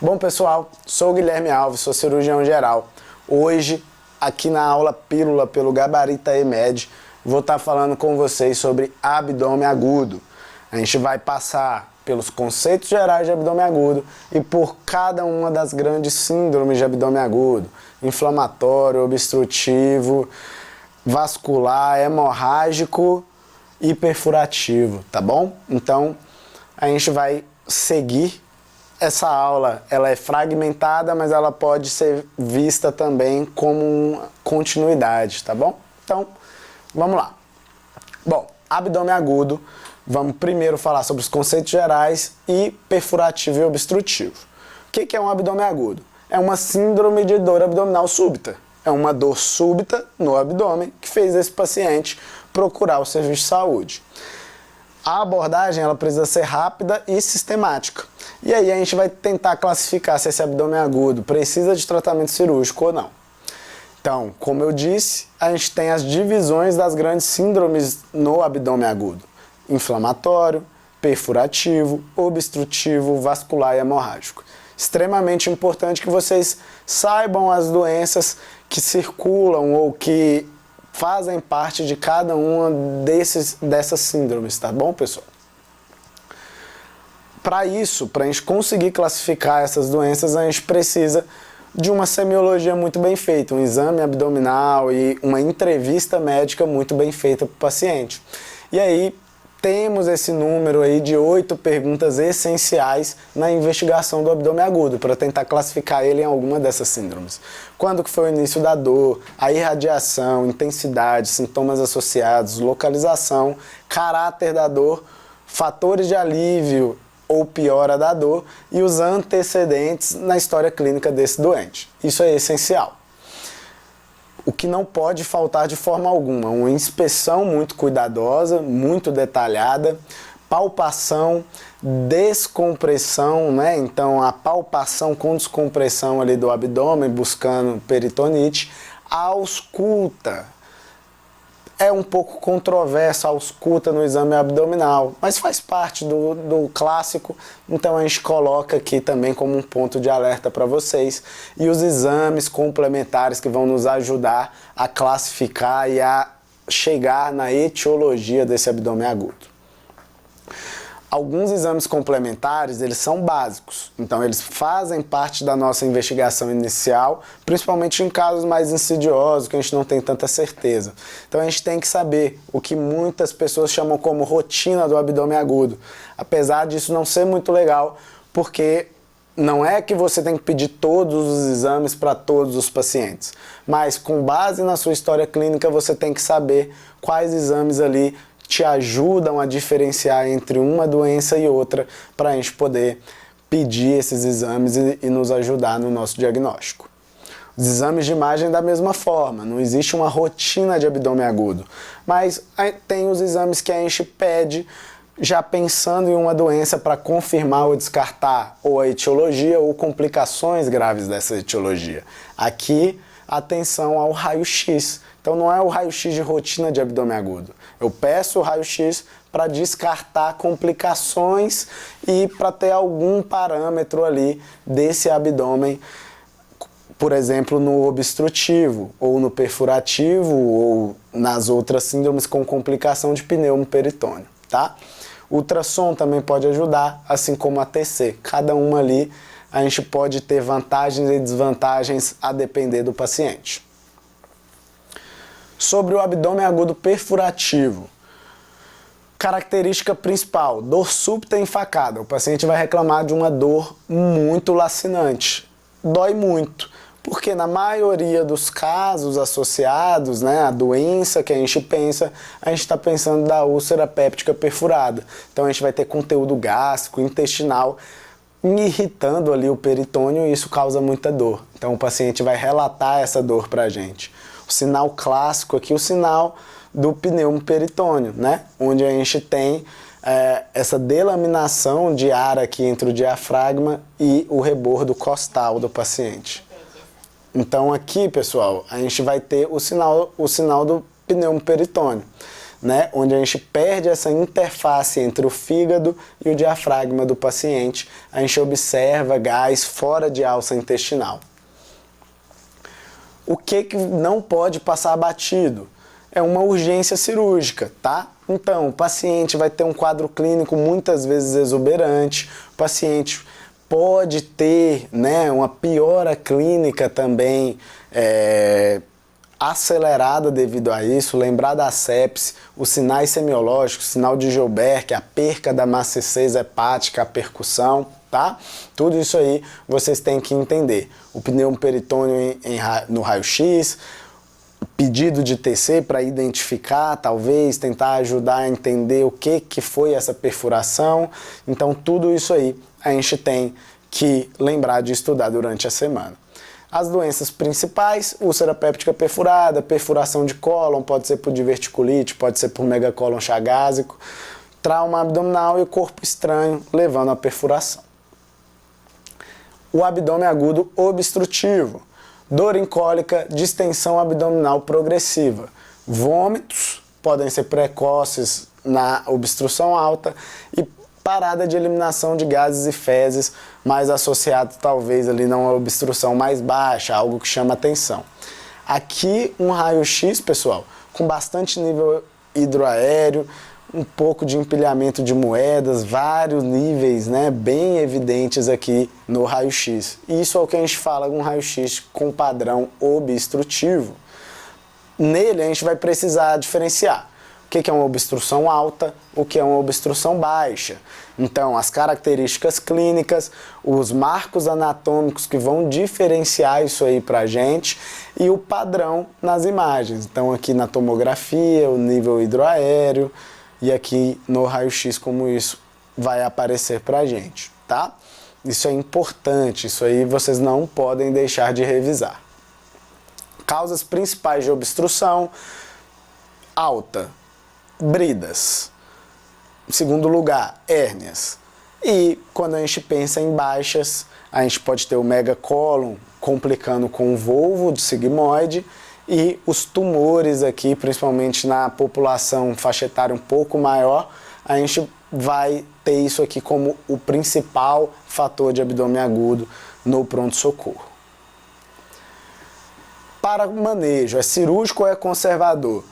Bom pessoal, sou o Guilherme Alves, sou cirurgião geral. Hoje, aqui na aula Pílula pelo Gabarita EMED, vou estar falando com vocês sobre abdômen agudo. A gente vai passar pelos conceitos gerais de abdômen agudo e por cada uma das grandes síndromes de abdômen agudo: inflamatório, obstrutivo, vascular, hemorrágico e perfurativo, tá bom? Então, a gente vai seguir essa aula. Ela é fragmentada, mas ela pode ser vista também como uma continuidade, tá bom? Então, vamos lá. Bom, abdômen agudo, vamos primeiro falar sobre os conceitos gerais e perfurativo e obstrutivo. O que é um abdômen agudo? É uma síndrome de dor abdominal súbita. É uma dor súbita no abdômen que fez esse paciente procurar o serviço de saúde. A abordagem ela precisa ser rápida e sistemática. E aí a gente vai tentar classificar se esse abdômen agudo precisa de tratamento cirúrgico ou não. Então, como eu disse, a gente tem as divisões das grandes síndromes no abdômen agudo: inflamatório, perfurativo, obstrutivo, vascular e hemorrágico. Extremamente importante que vocês saibam as doenças que circulam ou que fazem parte de cada uma dessas síndromes, tá bom, pessoal? Para isso, para a gente conseguir classificar essas doenças, a gente precisa de uma semiologia muito bem feita, um exame abdominal e uma entrevista médica muito bem feita para o paciente. E aí, temos esse número aí de 8 perguntas essenciais na investigação do abdômen agudo, para tentar classificar ele em alguma dessas síndromes. Quando que foi o início da dor, a irradiação, intensidade, sintomas associados, localização, caráter da dor, fatores de alívio ou piora da dor e os antecedentes na história clínica desse doente. Isso é essencial. O que não pode faltar de forma alguma: uma inspeção muito cuidadosa, muito detalhada, palpação, descompressão, né? Então a palpação com descompressão ali do abdômen, buscando peritonite, ausculta. É um pouco controverso a ausculta no exame abdominal, mas faz parte do clássico, então a gente coloca aqui também como um ponto de alerta para vocês. E os exames complementares que vão nos ajudar a classificar e a chegar na etiologia desse abdômen agudo. Alguns exames complementares, eles são básicos, então eles fazem parte da nossa investigação inicial, principalmente em casos mais insidiosos, que a gente não tem tanta certeza. Então a gente tem que saber o que muitas pessoas chamam como rotina do abdômen agudo, apesar disso não ser muito legal, porque não é que você tem que pedir todos os exames para todos os pacientes, mas com base na sua história clínica você tem que saber quais exames ali te ajudam a diferenciar entre uma doença e outra, para a gente poder pedir esses exames e nos ajudar no nosso diagnóstico. Os exames de imagem da mesma forma, não existe uma rotina de abdômen agudo, mas tem os exames que a gente pede já pensando em uma doença para confirmar ou descartar ou a etiologia ou complicações graves dessa etiologia. Aqui, atenção ao raio-x. Então não é o raio-x de rotina de abdômen agudo. Eu peço o raio-x para descartar complicações e para ter algum parâmetro ali desse abdômen, por exemplo, no obstrutivo, ou no perfurativo, ou nas outras síndromes com complicação de pneumoperitônio, tá? Ultrassom também pode ajudar, assim como a TC. Cada uma ali a gente pode ter vantagens e desvantagens a depender do paciente. Sobre o abdômen agudo perfurativo. Característica principal: dor súbita e enfacada. O paciente vai reclamar de uma dor muito lacinante. Dói muito, porque na maioria dos casos associados, né, à doença que a gente está pensando da úlcera péptica perfurada. Então a gente vai ter conteúdo gástrico, intestinal, irritando ali o peritônio, e isso causa muita dor. Então o paciente vai relatar essa dor para a gente. O sinal clássico aqui, o sinal do pneumoperitônio, né? Onde a gente tem essa delaminação de ar aqui entre o diafragma e o rebordo costal do paciente. Então aqui, pessoal, a gente vai ter o sinal do pneumoperitônio. né, onde a gente perde essa interface entre o fígado e o diafragma do paciente, a gente observa gás fora de alça intestinal. O que não pode passar batido? É uma urgência cirúrgica, tá? Então, o paciente vai ter um quadro clínico muitas vezes exuberante, o paciente pode ter, né, uma piora clínica também acelerada devido a isso. Lembrar da sepse, os sinais semiológicos, sinal de Gilbert, a perca da massa C6 hepática, a percussão, tá? Tudo isso aí vocês têm que entender. O pneumoperitônio no raio-x, pedido de TC para identificar, talvez, tentar ajudar a entender o que foi essa perfuração. Então, tudo isso aí a gente tem que lembrar de estudar durante a semana. As doenças principais: úlcera péptica perfurada, perfuração de cólon, pode ser por diverticulite, pode ser por megacólon chagásico, trauma abdominal e corpo estranho levando à perfuração. O abdômen agudo obstrutivo: dor em cólica, distensão abdominal progressiva. Vômitos podem ser precoces na obstrução alta e parada de eliminação de gases e fezes, mais associado talvez ali numa obstrução mais baixa, algo que chama atenção. Aqui um raio-x, pessoal, com bastante nível hidroaéreo, um pouco de empilhamento de moedas, vários níveis, né, bem evidentes aqui no raio-x. Isso é o que a gente fala com raio-x com padrão obstrutivo. Nele a gente vai precisar diferenciar o que é uma obstrução alta, o que é uma obstrução baixa. Então, as características clínicas, os marcos anatômicos que vão diferenciar isso aí pra gente e o padrão nas imagens. Então, aqui na tomografia, o nível hidroaéreo, e aqui no raio-x como isso vai aparecer pra gente, tá? Isso é importante, isso aí vocês não podem deixar de revisar. Causas principais de obstrução alta: bridas. Em segundo lugar, hérnias. E quando a gente pensa em baixas, a gente pode ter o megacólon complicando com o volvo de sigmoide e os tumores aqui, principalmente na população faixa etária um pouco maior, a gente vai ter isso aqui como o principal fator de abdômen agudo no pronto-socorro. Para o manejo, é cirúrgico ou é conservador?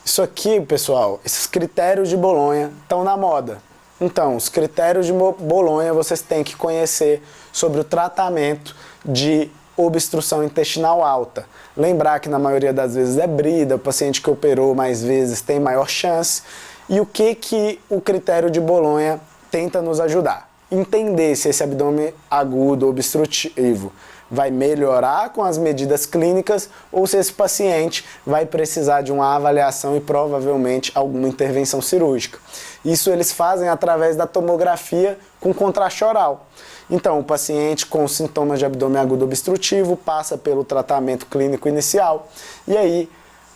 Isso aqui, pessoal, esses critérios de Bolonha estão na moda. Então, os critérios de Bolonha vocês têm que conhecer sobre o tratamento de obstrução intestinal alta. Lembrar que na maioria das vezes é brida, o paciente que operou mais vezes tem maior chance. E o que o critério de Bolonha tenta nos ajudar? Entender se esse abdômen agudo obstrutivo vai melhorar com as medidas clínicas ou se esse paciente vai precisar de uma avaliação e provavelmente alguma intervenção cirúrgica. Isso eles fazem através da tomografia com contraste oral. Então, o paciente com sintomas de abdômen agudo obstrutivo passa pelo tratamento clínico inicial e aí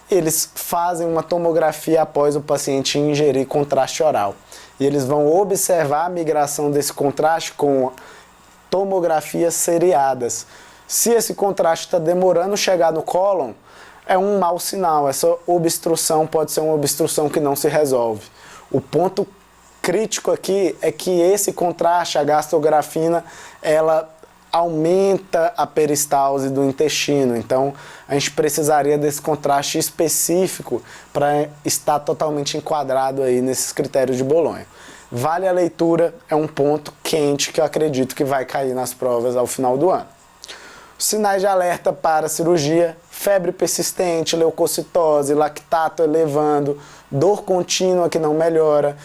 eles fazem uma tomografia após o paciente ingerir contraste oral. E eles vão observar a migração desse contraste com tomografias seriadas. Se esse contraste está demorando chegar no cólon, é um mau sinal. Essa obstrução pode ser uma obstrução que não se resolve. O ponto crítico aqui é que esse contraste, a gastrografina, ela aumenta a peristalse do intestino. Então, a gente precisaria desse contraste específico para estar totalmente enquadrado aí nesses critérios de Bolonha. Vale a leitura, é um ponto quente que eu acredito que vai cair nas provas ao final do ano. Sinais de alerta para cirurgia: febre persistente, leucocitose, lactato elevando, dor contínua que não melhora.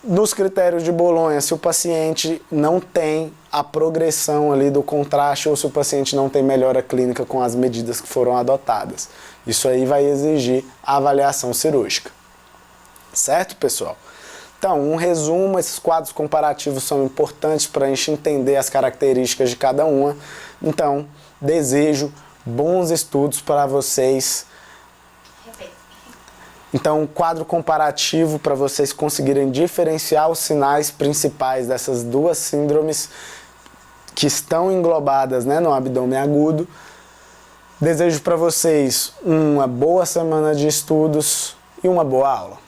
Nos critérios de Bolonha, se o paciente não tem a progressão ali do contraste ou se o paciente não tem melhora clínica com as medidas que foram adotadas. Isso aí vai exigir a avaliação cirúrgica. Certo, pessoal? Então, um resumo: esses quadros comparativos são importantes para a gente entender as características de cada uma. Então, desejo bons estudos para vocês. Então, quadro comparativo para vocês conseguirem diferenciar os sinais principais dessas duas síndromes que estão englobadas, né, no abdômen agudo. Desejo para vocês uma boa semana de estudos e uma boa aula.